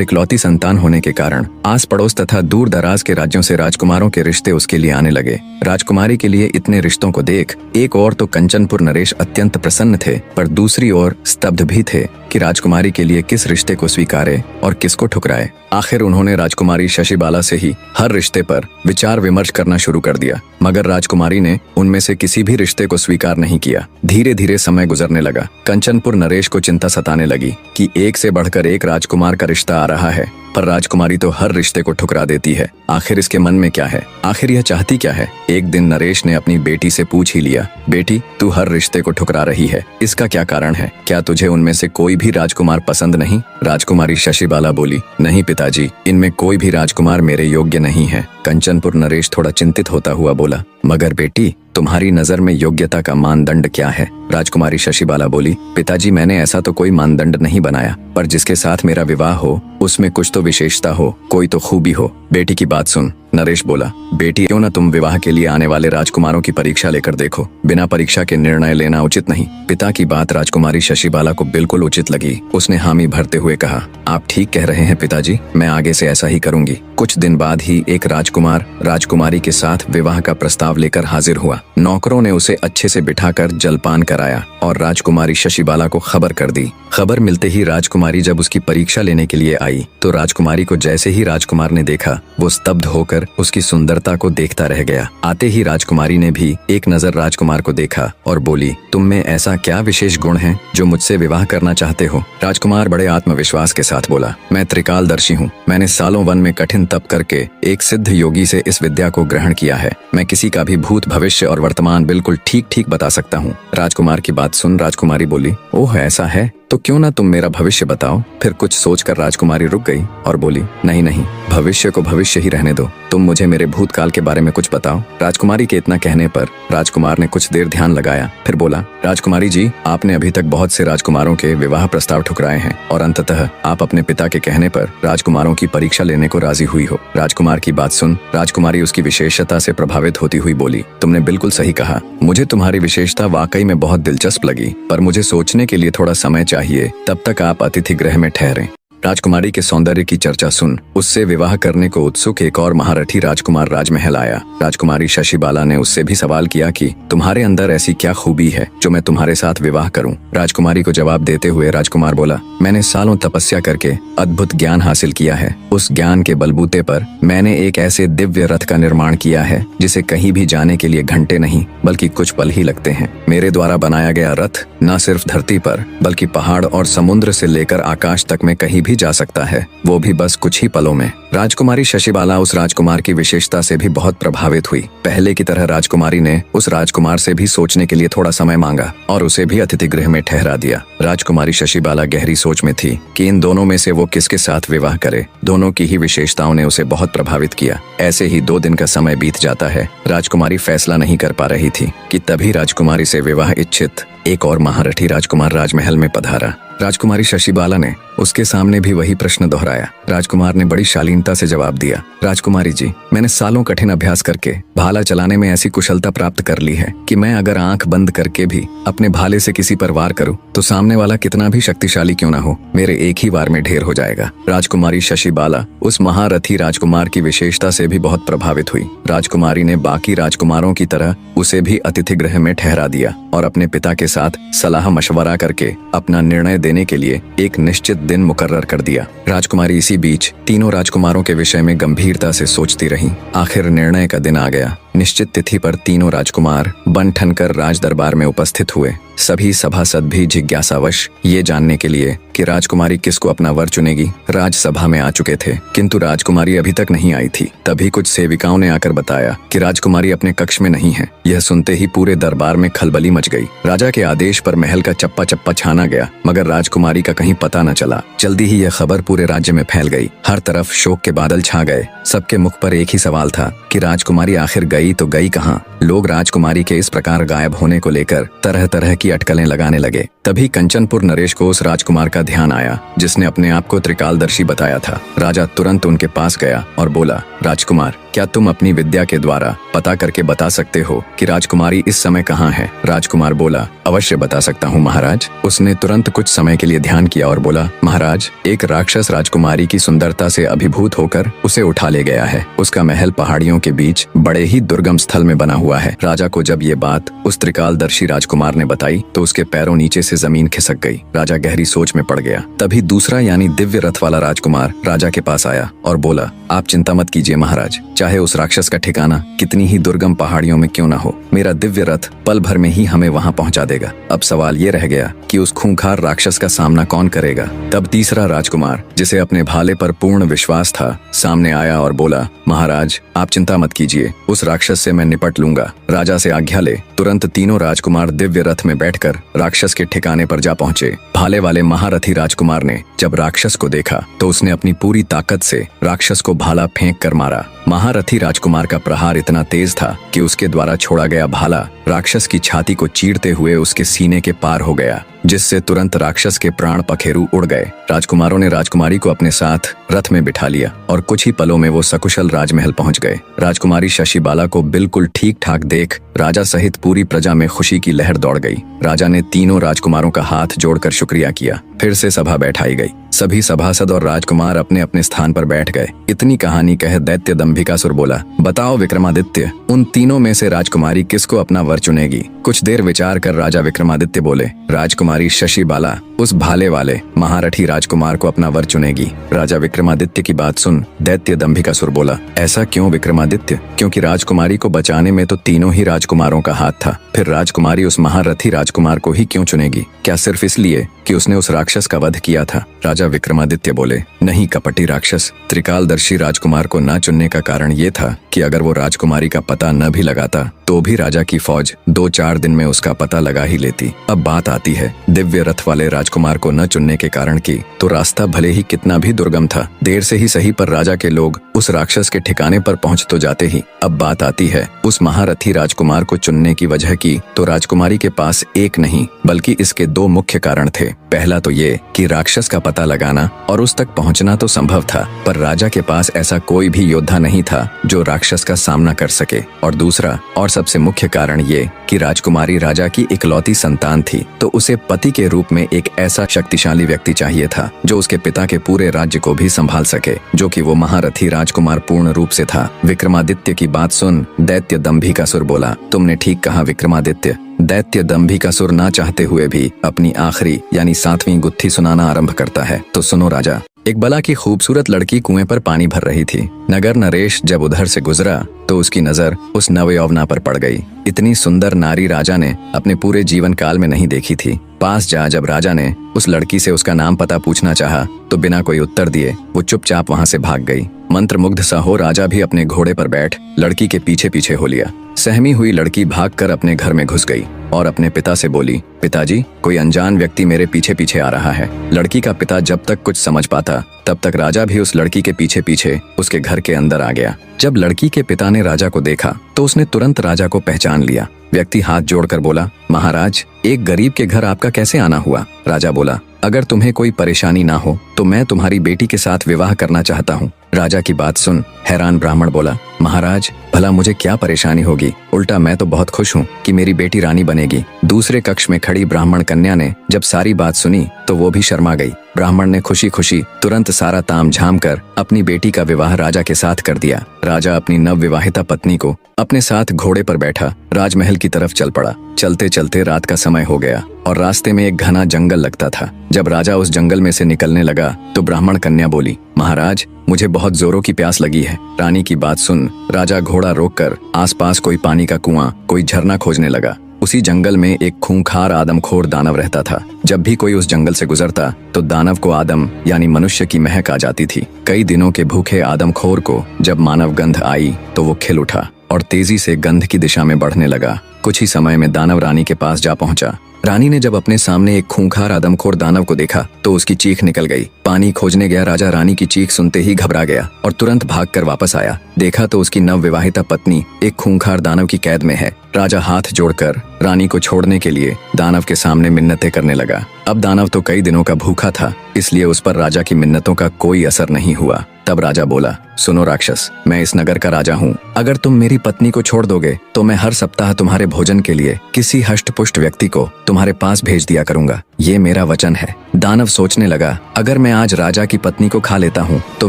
इकलौती संतान होने के कारण आस पड़ोस तथा दूर दराज के राज्यों से राजकुमारों के रिश्ते उसके लिए आने लगे। राजकुमारी के लिए इतने रिश्तों को देख एक ओर तो कंचनपुर नरेश अत्यंत प्रसन्न थे, पर दूसरी ओर स्तब्ध भी थे कि राजकुमारी के लिए किस रिश्ते को स्वीकारे और किसको ठुकराए। आखिर उन्होंने राजकुमारी शशिबाला से ही हर रिश्ते पर विचार विमर्श करना शुरू कर दिया, मगर राजकुमारी ने उनमें से किसी भी रिश्ते को स्वीकार नहीं किया। धीरे धीरे समय गुजरने लगा। कंचनपुर नरेश को चिंता सताने लगी कि एक से बढ़कर एक राजकुमार का रिश्ता आ रहा है, पर राजकुमारी तो हर रिश्ते को ठुकरा देती है। आखिर इसके मन में क्या है? आखिर यह चाहती क्या है? एक दिन नरेश ने अपनी बेटी से पूछ ही लिया, बेटी तू हर रिश्ते को ठुकरा रही है, इसका क्या कारण है? क्या तुझे उनमें से कोई भी राजकुमार पसंद नहीं? राजकुमारी शशिबाला बोली, नहीं पिताजी, इनमें कोई भी राजकुमार मेरे योग्य नहीं है। कंचनपुर नरेश थोड़ा चिंतित होता हुआ बोला, मगर बेटी तुम्हारी नजर में योग्यता का मानदंड क्या है? राजकुमारी शशिबाला बोली, पिताजी मैंने ऐसा तो कोई मानदंड नहीं बनाया, पर जिसके साथ मेरा विवाह हो उसमें कुछ तो विशेषता हो, कोई तो खूबी हो। बेटी की बात सुन। नरेश बोला, बेटी क्यों न तुम विवाह के लिए आने वाले राजकुमारों की परीक्षा लेकर देखो, बिना परीक्षा के निर्णय लेना उचित नहीं। पिता की बात राजकुमारी शशिबाला को बिल्कुल उचित लगी। उसने हामी भरते हुए कहा, आप ठीक कह रहे हैं पिताजी, मैं आगे से ऐसा ही करूंगी। कुछ दिन बाद ही एक राजकुमार राजकुमारी के साथ विवाह का प्रस्ताव लेकर हाजिर हुआ। नौकरों ने उसे अच्छे से बिठाकर जलपान कराया और राजकुमारी शशिबाला को खबर कर दी। खबर मिलते ही राजकुमारी जब उसकी परीक्षा लेने के लिए आई तो राजकुमारी को जैसे ही राजकुमार ने देखा वो स्तब्ध होकर उसकी सुंदरता को देखता रह गया। आते ही राजकुमारी ने भी एक नजर राजकुमार को देखा और बोली, तुम में ऐसा क्या विशेष गुण है जो मुझसे विवाह करना चाहते हो? राजकुमार बड़े आत्मविश्वास के साथ बोला, मैं त्रिकालदर्शी हूँ। मैंने सालों वन में कठिन तप करके एक सिद्ध योगी से इस विद्या को ग्रहण किया है। मैं किसी का भी भूत भविष्य और वर्तमान बिल्कुल ठीक ठीक बता सकता हूँ। राजकुमार की बात सुन राजकुमारी बोली, ओह ऐसा है तो क्यों ना तुम मेरा भविष्य बताओ। फिर कुछ सोचकर राजकुमारी रुक गई और बोली, नहीं नहीं, भविष्य को भविष्य ही रहने दो, तुम मुझे मेरे भूतकाल के बारे में कुछ बताओ। राजकुमारी के इतना कहने पर राजकुमार ने कुछ देर ध्यान लगाया, फिर बोला, राजकुमारी जी, आपने अभी तक बहुत से राजकुमारों के विवाह प्रस्ताव ठुकराए हैं और अंततः आप अपने पिता के कहने पर राजकुमारों की परीक्षा लेने को राजी हुई हो। राजकुमार की बात सुन राजकुमारी उसकी विशेषता से प्रभावित होती हुई बोली, तुमने बिल्कुल सही कहा, मुझे तुम्हारी विशेषता वाकई में बहुत दिलचस्प लगी, पर मुझे सोचने के लिए थोड़ा समय चाहिए, तब तक आप अतिथि गृह में ठहरें। राजकुमारी के सौंदर्य की चर्चा सुन उससे विवाह करने को उत्सुक एक और महारथी राजकुमार राजमहल आया। राजकुमारी शशिबाला ने उससे भी सवाल किया कि तुम्हारे अंदर ऐसी क्या खूबी है जो मैं तुम्हारे साथ विवाह करूं? राजकुमारी को जवाब देते हुए राजकुमार बोला, मैंने सालों तपस्या करके अद्भुत ज्ञान हासिल किया है। उस ज्ञान के बलबूते पर मैंने एक ऐसे दिव्य रथ का निर्माण किया है जिसे कहीं भी जाने के लिए घंटे नहीं बल्कि कुछ पल ही लगते हैं। मेरे द्वारा बनाया गया रथ न सिर्फ धरती पर बल्कि पहाड़ और समुद्र से लेकर आकाश तक में कहीं भी जा सकता है, वो भी बस कुछ ही पलों में। राजकुमारी शशिबाला उस राजकुमार की विशेषता से भी बहुत प्रभावित हुई। पहले की तरह राजकुमारी ने उस राजकुमार से भी सोचने के लिए थोड़ा समय मांगा और उसे भी अतिथि गृह में ठहरा दिया। राजकुमारी शशिबाला गहरी सोच में थी कि इन दोनों में से वो किसके साथ विवाह करे। दोनों की ही विशेषताओं ने उसे बहुत प्रभावित किया। ऐसे ही 2 दिन का समय बीत जाता है। राजकुमारी फैसला नहीं कर पा रही थी कि तभी राजकुमारी से विवाह इच्छित एक और महारथी राजकुमार राजमहल में पधारा। राजकुमारी शशिबाला ने उसके सामने भी वही प्रश्न दोहराया। राजकुमार ने बड़ी शालीनता से जवाब दिया, राजकुमारी जी, मैंने सालों कठिन अभ्यास करके भाला चलाने में ऐसी कुशलता प्राप्त कर ली है कि मैं अगर आंख बंद करके भी अपने भाले से किसी पर वार करूं तो सामने वाला कितना भी शक्तिशाली क्यों ना हो, मेरे एक ही वार में ढेर हो जाएगा। राजकुमारी शशिबाला उस महारथी राजकुमार की विशेषता से भी बहुत प्रभावित हुई। राजकुमारी ने बाकी राजकुमारों की तरह उसे भी अतिथि गृह में ठहरा दिया और अपने पिता के साथ सलाह मशवरा करके अपना निर्णय देने के लिए एक निश्चित दिन मुकर्रर कर दिया। राजकुमारी इसी बीच तीनों राजकुमारों के विषय में गंभीरता से सोचती रही। आखिर निर्णय का दिन आ गया। निश्चित तिथि पर तीनों राजकुमार बन ठनकर राज दरबार में उपस्थित हुए। सभी सभासद भी जिज्ञासावश ये जानने के लिए कि राजकुमारी किसको अपना वर चुनेगी राजसभा में आ चुके थे, किंतु राजकुमारी अभी तक नहीं आई थी। तभी कुछ सेविकाओं ने आकर बताया कि राजकुमारी अपने कक्ष में नहीं है। यह सुनते ही पूरे दरबार में खलबली मच गई। राजा के आदेश पर महल का चप्पा चप्पा छाना गया, मगर राजकुमारी का कहीं पता न चला। जल्दी ही यह खबर पूरे राज्य में फैल गई। हर तरफ शोक के बादल छा गए। सबके मुख पर एक ही सवाल था कि राजकुमारी आखिर गई गई तो गई कहाँ। लोग राजकुमारी के इस प्रकार गायब होने को लेकर तरह तरह की अटकलें लगाने लगे। तभी कंचनपुर नरेश को उस राजकुमार का ध्यान आया जिसने अपने आप को त्रिकालदर्शी बताया था। राजा तुरंत उनके पास गया और बोला, राजकुमार, क्या तुम अपनी विद्या के द्वारा पता करके बता सकते हो कि राजकुमारी इस समय कहाँ है? राजकुमार बोला, अवश्य बता सकता हूँ महाराज। उसने तुरंत कुछ समय के लिए ध्यान किया और बोला, महाराज, एक राक्षस राजकुमारी की सुंदरता से अभिभूत होकर उसे उठा ले गया है। उसका महल पहाड़ियों के बीच बड़े ही दुर्गम स्थल में बना हुआ है। राजा को जब ये बात उस त्रिकालदर्शी राजकुमार ने बताई तो उसके पैरों नीचे से जमीन खिसक गई। राजा गहरी सोच में पड़ गया। तभी दूसरा यानी दिव्य रथ वाला राजकुमार राजा के पास आया और बोला, आप चिंता मत कीजिए महाराज, चाहे उस राक्षस का ठिकाना कितनी ही दुर्गम पहाड़ियों में क्यों न हो, मेरा दिव्य रथ पल भर में ही हमें वहां पहुंचा देगा। अब सवाल ये रह गया कि उस खूंखार राक्षस का सामना कौन करेगा। तब तीसरा राजकुमार, जिसे अपने भाले पर पूर्ण विश्वास था, सामने आया और बोला, महाराज, आप चिंता मत कीजिए, उस राक्षस से मैं निपट लूंगा। राजा से आज्ञा ले तुरंत तीनों राजकुमार दिव्य रथ में बैठकर राक्षस के ठिकाने पर जा पहुंचे। भाले वाले महारथी राजकुमार ने जब राक्षस को देखा तो उसने अपनी पूरी ताकत से राक्षस को भाला फेंक कर मारा। महारथी राजकुमार का प्रहार इतना तेज था कि उसके द्वारा छोड़ा गया भाला राक्षस की छाती को चीरते हुए उसके सीने के पार हो गया, जिससे तुरंत राक्षस के प्राण पखेरु उड़ गए। राजकुमारों ने राजकुमारी को अपने साथ रथ में बिठा लिया और कुछ ही पलों में वो सकुशल राजमहल पहुंच गए। राजकुमारी शशिबाला को बिल्कुल ठीक ठाक देख राजा सहित पूरी प्रजा में खुशी की लहर दौड़ गई। राजा ने तीनों राजकुमारों का हाथ जोड़कर शुक्रिया किया। फिर से सभा बैठाई गई। सभी सभासद और राजकुमार अपने अपने स्थान पर बैठ गए। इतनी कहानी कह दैत्य दंभिकासुर बोला, बताओ विक्रमादित्य, उन तीनों में से राजकुमारी किसको अपना वर चुनेगी? कुछ देर विचार कर राजा विक्रमादित्य बोले, राजकुमारी शशिबाला उस भाले वाले महारथी राजकुमार को अपना वर चुनेगी। राजा विक्रमादित्य की बात सुन दैत्य दंभिकासुर बोला, ऐसा क्यों विक्रमादित्य? क्योंकि राजकुमारी को बचाने में तो तीनों ही राजकुमारों का हाथ था। फिर राजकुमारी उस महारथी राजकुमार को ही क्यों चुनेगी? क्या सिर्फ इसलिए कि उसने उस राक्षस का वध किया था? राजा विक्रमादित्य बोले, नहीं कपटी राक्षस, त्रिकालदर्शी राजकुमार को न चुनने का कारण ये था कि अगर वो राजकुमारी का पता न भी लगाता तो भी राजा की फौज 2-4 दिन में उसका पता लगा ही लेती। अब बात आती है दिव्य रथ वाले राजकुमार को न चुनने के कारण की, तो रास्ता भले ही कितना भी दुर्गम था, देर से ही सही पर राजा के लोग उस राक्षस के ठिकाने पर पहुंच तो जाते ही। अब बात आती है उस महारथी राजकुमार को चुनने की वजह की, तो राजकुमारी के पास एक नहीं बल्कि इसके 2 मुख्य कारण थे। पहला तो ये कि राक्षस का पता लगाना और उस तक पहुंचना तो संभव था, पर राजा के पास ऐसा कोई भी योद्धा नहीं था जो राक्षस का सामना कर सके। और दूसरा और सबसे मुख्य कारण ये कि राजकुमारी राजा की इकलौती संतान थी, तो उसे पति के रूप में एक ऐसा शक्तिशाली व्यक्ति चाहिए था जो उसके पिता के पूरे राज्य को भी संभाल सके, जो कि वो महारथी राजकुमार पूर्ण रूप से था। विक्रमादित्य की बात सुन दैत्य दंभिकासुर बोला, तुमने ठीक कहा विक्रमादित्य। दैत्य दंभिकासुर ना चाहते हुए भी अपनी आखिरी यानी 7वीं गुत्थी सुनाना आरंभ करता है। तो सुनो राजा। एक बला की खूबसूरत लड़की कुएं पर पानी भर रही थी। नगर नरेश जब उधर से गुजरा तो उसकी नजर उस नवयौवना पर पड़ गई। इतनी सुंदर नारी राजा ने अपने पूरे जीवन काल में नहीं देखी थी। पास जा जब राजा ने उस लड़की से उसका नाम पता पूछना चाहा तो बिना कोई उत्तर दिए वो चुपचाप वहां से भाग गई। मंत्रमुग्ध सा हो राजा भी अपने घोड़े पर बैठ लड़की के पीछे पीछे हो लिया। सहमी हुई लड़की भागकर अपने घर में घुस गई और अपने पिता से बोली, पिताजी, कोई अनजान व्यक्ति मेरे पीछे पीछे आ रहा है। लड़की का पिता जब तक कुछ समझ पाता तब तक राजा भी उस लड़की के पीछे पीछे उसके घर के अंदर आ गया। जब लड़की के पिता ने राजा को देखा तो उसने तुरंत राजा को पहचान लिया। व्यक्ति हाथ जोड़कर बोला, महाराज, एक गरीब के घर आपका कैसे आना हुआ? राजा बोला, अगर तुम्हें कोई परेशानी ना हो तो मैं तुम्हारी बेटी के साथ विवाह करना चाहता हूँ। राजा की बात सुन हैरान ब्राह्मण बोला, महाराज, भला मुझे क्या परेशानी होगी? उल्टा मैं तो बहुत खुश हूँ कि मेरी बेटी रानी बनेगी। दूसरे कक्ष में खड़ी ब्राह्मण कन्या ने जब सारी बात सुनी तो वो भी शर्मा गई। ब्राह्मण ने खुशी खुशी तुरंत सारा ताम झाम कर अपनी बेटी का विवाह राजा के साथ कर दिया। राजा अपनी नवविवाहिता पत्नी को अपने साथ घोड़े पर बैठा राजमहल की तरफ चल पड़ा। चलते चलते रात का समय हो गया और रास्ते में एक घना जंगल लगता था। जब राजा उस जंगल में से निकलने लगा तो ब्राह्मण कन्या बोली, महाराज, मुझे बहुत जोरों की प्यास लगी है। रानी की बात सुन राजा घोड़ा रोककर आसपास कोई पानी का कुआं, कोई झरना खोजने लगा। उसी जंगल में एक खूंखार आदमखोर दानव रहता था। जब भी कोई उस जंगल से गुजरता तो दानव को आदम यानी मनुष्य की महक आ जाती थी। कई दिनों के भूखे आदमखोर को जब मानव गंध आई तो वो खिल उठा और तेजी से गंध की दिशा में बढ़ने लगा। कुछ ही समय में दानव रानी के पास जा पहुंचा। रानी ने जब अपने सामने एक खूंखार आदमखोर दानव को देखा तो उसकी चीख निकल गई। पानी खोजने गया राजा रानी की चीख सुनते ही घबरा गया और तुरंत भागकर वापस आया। देखा तो उसकी नवविवाहिता पत्नी एक खूंखार दानव की कैद में है। राजा हाथ जोड़कर रानी को छोड़ने के लिए दानव के सामने मिन्नतें करने लगा। अब दानव तो कई दिनों का भूखा था, इसलिए उस पर राजा की मिन्नतों का कोई असर नहीं हुआ। तब राजा बोला, सुनो राक्षस, मैं इस नगर का राजा हूँ। अगर तुम मेरी पत्नी को छोड़ दोगे तो मैं हर सप्ताह तुम्हारे भोजन के लिए किसी हष्टपुष्ट व्यक्ति को तुम्हारे पास भेज दिया करूंगा। ये मेरा वचन है। दानव सोचने लगा, अगर मैं आज राजा की पत्नी को खा लेता हूँ तो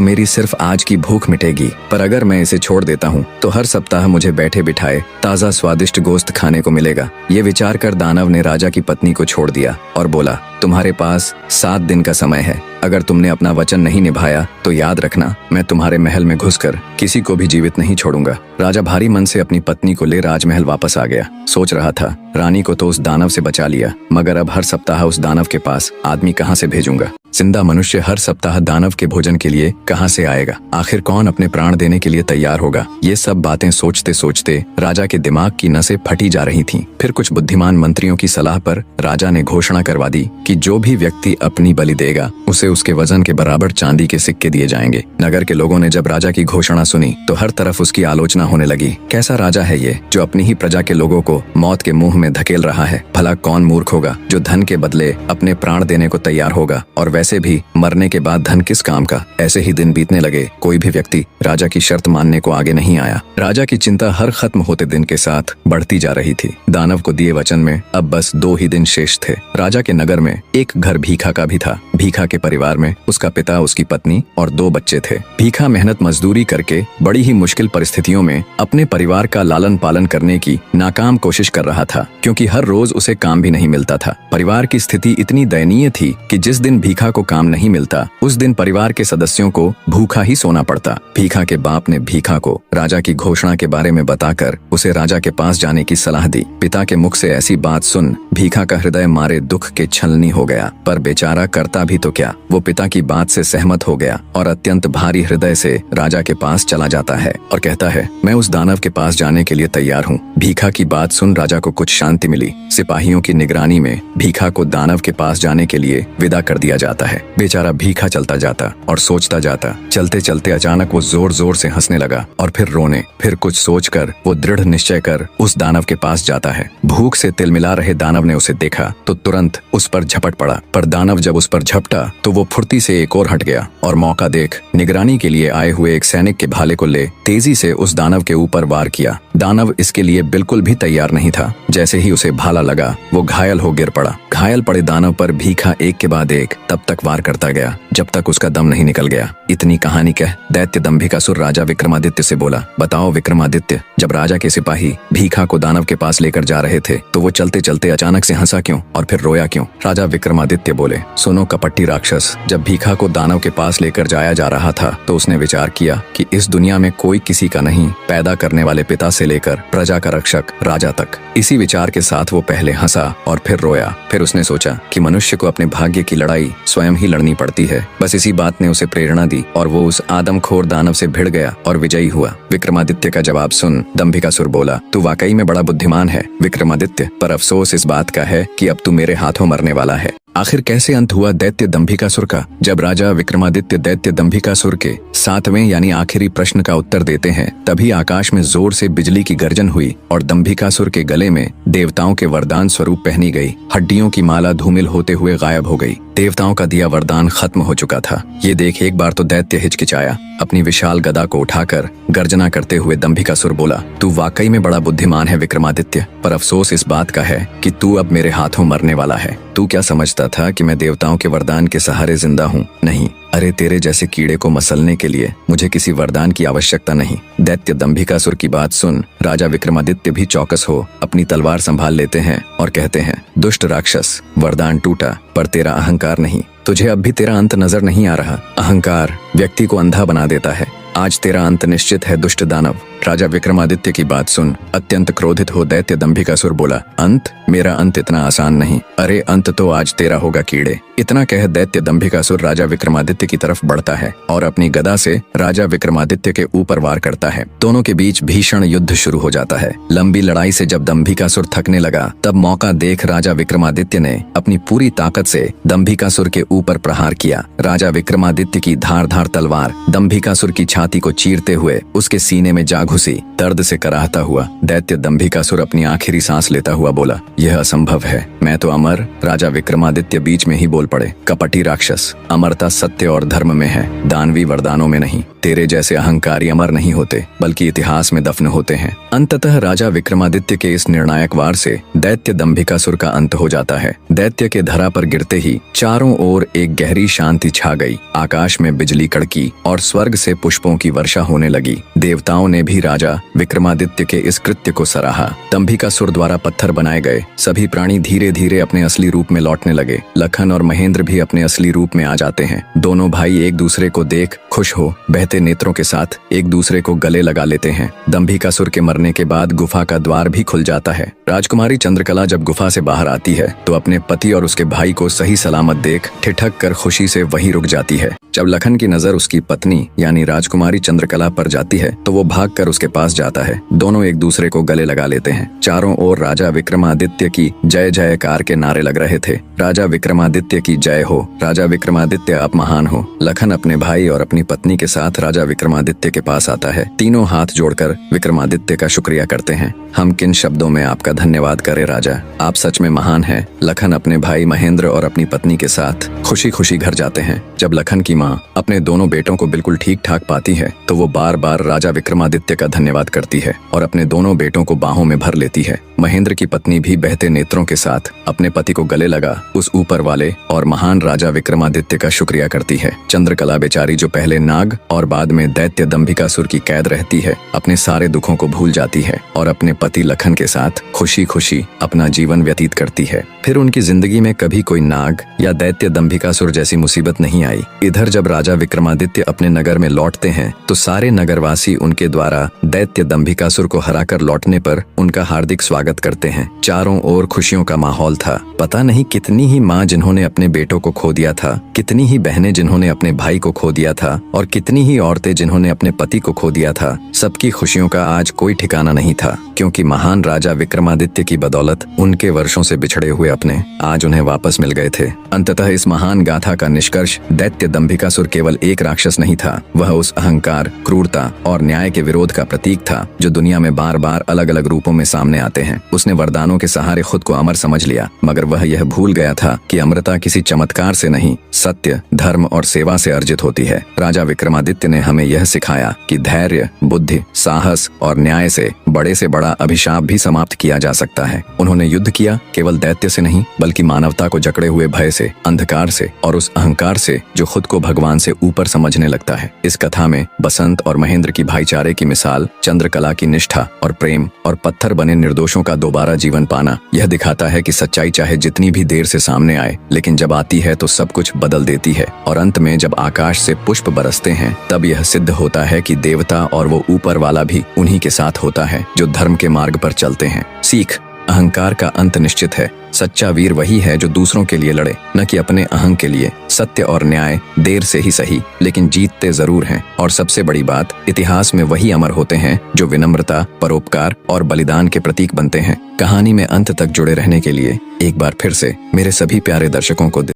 मेरी सिर्फ आज की भूख मिटेगी, पर अगर मैं इसे छोड़ देता हूँ तो हर सप्ताह मुझे बैठे बिठाए ताज़ा स्वादिष्ट गोश्त खाने को मिलेगा। ये विचार कर दानव ने राजा की पत्नी को छोड़ दिया और बोला, तुम्हारे पास 7 दिन का समय है। अगर तुमने अपना वचन नहीं निभाया तो याद रखना, मैं तुम्हारे महल में घुसकर किसी को भी जीवित नहीं छोड़ूंगा। राजा भारी मन से अपनी पत्नी को ले राजमहल वापस आ गया। सोच रहा था, रानी को तो उस दानव से बचा लिया, मगर अब हर सप्ताह उस दानव के पास आदमी कहाँ से भेजूंगा? जिंदा मनुष्य हर सप्ताह दानव के भोजन के लिए कहाँ से आएगा? आखिर कौन अपने प्राण देने के लिए तैयार होगा? ये सब बातें सोचते सोचते राजा के दिमाग की नसें फटी जा रही थीं। फिर कुछ बुद्धिमान मंत्रियों की सलाह पर राजा ने घोषणा करवा दी कि जो भी व्यक्ति अपनी बलि देगा उसे उसके वजन के बराबर चांदी के सिक्के दिए जाएंगे। नगर के लोगों ने जब राजा की घोषणा सुनी तो हर तरफ उसकी आलोचना होने लगी। कैसा राजा है ये, जो अपनी ही प्रजा के लोगों को मौत के मुंह में धकेल रहा है? भला कौन मूर्ख होगा जो धन के बदले अपने प्राण देने को तैयार होगा? और वैसे भी मरने के बाद धन किस काम का? ऐसे ही दिन बीतने लगे। कोई भी व्यक्ति राजा की शर्त मानने को आगे नहीं आया। राजा की चिंता हर खत्म होते दिन के साथ बढ़ती जा रही थी। दानव को दिए वचन में अब बस 2 ही दिन शेष थे। राजा के नगर में एक घर भीखा का भी था। भीखा के परिवार में उसका पिता, उसकी पत्नी और 2 बच्चे थे। भीखा मेहनत मजदूरी करके बड़ी ही मुश्किल परिस्थितियों में अपने परिवार का लालन पालन करने की नाकाम कोशिश कर रहा था, क्योंकि हर रोज उसे काम भी नहीं मिलता था। परिवार की स्थिति इतनी दयनीय थी कि जिस दिन भीखा को काम नहीं मिलता उस दिन परिवार के सदस्यों को भूखा ही सोना पड़ता। भीखा के बाप ने भीखा को राजा की घोषणा के बारे में बताकर उसे राजा के पास जाने की सलाह दी। पिता के मुख से ऐसी बात सुन भीखा का हृदय मारे दुख के छलनी हो गया, पर बेचारा करता भी तो क्या। वो पिता की बात से सहमत हो गया और अत्यंत भारी हृदय से राजा के पास चला जाता है और कहता है, मैं उस दानव के पास जाने के लिए तैयार हूँ। भीखा की बात सुन राजा को कुछ शांति मिली। सिपाहियों की निगरानी में भीखा को दानव के पास जाने के लिए विदा कर दिया जाता है। बेचारा भीखा चलता जाता और सोचता जाता। चलते चलते अचानक वो जोर जोर से हंसने लगा और फिर रोने। फिर कुछ सोचकर वो दृढ़ निश्चय कर उस दानव के पास जाता है। भूख से तिलमिला रहे दानव ने उसे देखा तो तुरंत उस पर झपट पड़ा, पर दानव जब उस पर झपटा तो वो फुर्ती से एक और हट गया और मौका देख निगरानी के लिए आए हुए एक सैनिक के भाले को ले तेजी से उस दानव के ऊपर वार किया। दानव इसके लिए बिल्कुल भी तैयार नहीं था। जैसे ही उसे भाला लगा वो घायल हो गिर पड़ा। घायल पड़े दानव पर भीखा एक के बाद एक तब तक वार करता गया जब तक उसका दम नहीं निकल गया। इतनी कहानी कह दैत्य दंभिकासुर राजा विक्रमादित्य से बोला, बताओ विक्रमादित्य, जब राजा के सिपाही भीखा को दानव के पास लेकर जा रहे थे तो वो चलते चलते अचानक से हंसा क्यों और फिर रोया क्यों? राजा विक्रमादित्य बोले, सुनो कपट्टी राक्षस, जब भीखा को दानव के पास लेकर जाया जा रहा था तो उसने विचार किया कि इस दुनिया में कोई किसी का नहीं, पैदा करने वाले पिता से लेकर प्रजा का रक्षक राजा तक। इसी विचार के साथ वो पहले हंसा और फिर रोया। फिर उसने सोचा कि मनुष्य को अपने भाग्य की लड़ाई स्वयं ही लड़नी पड़ती है। बस इसी बात ने उसे प्रेरणा दी और वो उस आदमखोर दानव से भिड़ गया और विजयी हुआ। विक्रमादित्य का जवाब सुन दंभिकासुर बोला, तू वाकई में बड़ा बुद्धिमान है विक्रमादित्य, पर अफसोस इस बात का है कि अब तू मेरे हाथों मरने वाला है। आखिर कैसे अंत हुआ दैत्य दंभिकासुर का? जब राजा विक्रमादित्य दैत्य दंभिकासुर के 7वें यानी आखिरी प्रश्न का उत्तर देते हैं तभी आकाश में जोर से बिजली की गर्जन हुई और दंभिकासुर के गले में देवताओं के वरदान स्वरूप पहनी गई हड्डियों की माला धूमिल होते हुए गायब हो गई। देवताओं का दिया वरदान खत्म हो चुका था। ये देख एक बार तो दैत्य हिचकिचाया। अपनी विशाल गदा को उठाकर गर्जना करते हुए दंभिकासुर बोला, तू वाकई में बड़ा बुद्धिमान है विक्रमादित्य, पर अफसोस इस बात का है कि तू अब मेरे हाथों मरने वाला है। तू क्या समझता था कि मैं देवताओं के वरदान के सहारे जिंदा हूँ? नहीं, अरे तेरे जैसे कीड़े को मसलने के लिए मुझे किसी वरदान की आवश्यकता नहीं। दैत्य दंभिकासुर की बात सुन राजा विक्रमादित्य भी चौकस हो अपनी तलवार संभाल लेते हैं और कहते हैं, दुष्ट राक्षस, वरदान टूटा पर तेरा अहंकार नहीं। तुझे अब भी तेरा अंत नजर नहीं आ रहा। अहंकार व्यक्ति को अंधा बना देता है। आज तेरा अंत निश्चित है दुष्ट दानव। राजा विक्रमादित्य की बात सुन अत्यंत क्रोधित हो दैत्य दंभिकासुर बोला, अंत? मेरा अंत इतना आसान नहीं। अरे अंत तो आज तेरा होगा कीड़े। इतना कह दैत्य दंभिकासुर राजा विक्रमादित्य की तरफ बढ़ता है और अपनी गदा से राजा विक्रमादित्य के ऊपर वार करता है। दोनों के बीच भीषण युद्ध शुरू हो जाता है। लंबी लड़ाई से जब दंभिकासुर थकने लगा तब मौका देख राजा विक्रमादित्य ने अपनी पूरी ताकत से दंभिकासुर के ऊपर प्रहार किया। राजा विक्रमादित्य की धारदार तलवार दंभिकासुर की छाती को चीरते हुए उसके सीने में जा घुसी। दर्द से कराहता हुआ दैत्य दंभिकासुर अपनी आखिरी सांस लेता हुआ बोला, यह असंभव है, मैं तो अमर। राजा विक्रमादित्य बीच में ही बोल पड़े, कपटी राक्षस, अमरता सत्य और धर्म में है, दानवी वरदानों में नहीं। तेरे जैसे अहंकारी अमर नहीं होते बल्कि इतिहास में दफन होते हैं। अंततः राजा विक्रमादित्य के इस निर्णायक वार से दैत्य दंभिकासुर का अंत हो जाता है। दैत्य के धरा पर गिरते ही चारों ओर एक गहरी शांति छा गई। आकाश में बिजली कड़की और स्वर्ग से पुष्पों की वर्षा होने लगी। देवताओं ने भी राजा विक्रमादित्य के इस कृत्य को सराहा। दंभिकासुर द्वारा पत्थर बनाए गए सभी प्राणी धीरे धीरे अपने असली रूप में लौटने लगे। लखन और महेंद्र भी अपने असली रूप में आ जाते हैं। दोनों भाई एक दूसरे को देख खुश हो बहते नेत्रों के साथ एक दूसरे को गले लगा लेते हैं। दंभिकासुर के मरने के बाद गुफा का द्वार भी खुल जाता है। राजकुमारी चंद्रकला जब गुफा से बाहर आती है तो अपने पति और उसके भाई को सही सलामत देख ठिठक कर खुशी से वहीं रुक जाती है। जब लखन की नजर उसकी पत्नी यानी राजकुमारी चंद्रकला पर जाती है तो वो भागकर उसके पास जाता है। दोनों एक दूसरे को गले लगा लेते हैं। चारों ओर राजा विक्रमादित्य की जय जयकार के नारे लग रहे थे। राजा विक्रमादित्य की जय हो, राजा विक्रमादित्य आप महान हो। लखन अपने भाई और अपनी पत्नी के साथ राजा विक्रमादित्य के पास आता है। तीनों हाथ जोड़कर विक्रमादित्य का शुक्रिया करते हैं। हम किन शब्दों में आपका धन्यवाद करें राजा, आप सच में महान हैं। लखन अपने भाई महेंद्र और अपनी पत्नी के साथ खुशी खुशी घर जाते हैं। जब लखन की माँ अपने दोनों बेटों को बिल्कुल ठीक ठाक पाती है तो वो बार बार राजा विक्रमादित्य का धन्यवाद करती है और अपने दोनों बेटों को बाहों में भर लेती है। महेंद्र की पत्नी भी बहते नेत्रों के साथ अपने पति को गले लगा उस ऊपर वाले और महान राजा विक्रमादित्य का शुक्रिया करती है। चंद्रकला बेचारी जो पहले नाग और बाद में दैत्य दंभिकासुर की कैद रहती है, अपने सारे दुखों को भूल जाती है और अपने पति लखन के साथ खुशी खुशी अपना जीवन व्यतीत करती है। फिर उनकी जिंदगी में कभी कोई नाग या दैत्य दंभिकासुर जैसी मुसीबत नहीं आई। इधर जब राजा विक्रमादित्य अपने नगर में लौटते हैं तो सारे नगरवासी उनके द्वारा दैत्य दंभिकासुर को हराकर लौटने पर उनका हार्दिक स्वागत करते हैं। चारों ओर खुशियों का माहौल था। पता नहीं कितनी ही माँ जिन्होंने अपने बेटों को खो दिया था, कितनी ही बहनें जिन्होंने अपने भाई को खो दिया था और कितनी ही औरतें जिन्होंने अपने पति को खो दिया था। सबकी खुशियों का आज कोई ठिकाना नहीं था क्योंकि महान राजा विक्रमादित्य की बदौलत उनके वर्षों से बिछड़े हुए अपने आज उन्हें वापस मिल गए थे। अंततः इस महान गाथा का निष्कर्ष दैत्य दंभिकासुर केवल एक राक्षस नहीं था, वह उस अहंकार, क्रूरता और न्याय के विरोध का प्रतीक था जो दुनिया में बार बार अलग अलग रूपों में सामने आते हैं। उसने वरदानों के सहारे खुद को अमर समझ लिया, मगर वह यह भूल गया था कि अमरता किसी चमत्कार से नहीं, सत्य, धर्म और सेवा से अर्जित होती है। राजा विक्रमादित्य ने हमें यह सिखाया कि धैर्य, बुद्धि, साहस और न्याय से बड़े से बड़ा अभिशाप भी समाप्त किया जा सकता है। उन्होंने युद्ध किया केवल दैत्य से नहीं बल्कि मानवता को जकड़े हुए भय से, अंधकार से और उस अहंकार से जो खुद को भगवान से ऊपर समझने लगता है। इस कथा में बसंत और महेंद्र की भाईचारे की मिसाल, चंद्रकला की निष्ठा और प्रेम और पत्थर बने निर्दोषों का दोबारा जीवन पाना यह दिखाता है कि सच्चाई चाहे जितनी भी देर से सामने आए लेकिन जब आती है तो सब कुछ बदल देती है। और अंत में जब आकाश से पुष्प बरसते हैं तब यह सिद्ध होता है कि देवता और वो ऊपर वाला भी उन्हीं के साथ होता है जो धर्म के मार्ग पर चलते हैं। सीख, अहंकार का अंत निश्चित है। सच्चा वीर वही है जो दूसरों के लिए लड़े, न कि अपने अहं के लिए। सत्य और न्याय देर से ही सही लेकिन जीतते जरूर हैं। और सबसे बड़ी बात, इतिहास में वही अमर होते हैं जो विनम्रता, परोपकार और बलिदान के प्रतीक बनते हैं। कहानी में अंत तक जुड़े रहने के लिए एक बार फिर से मेरे सभी प्यारे दर्शकों को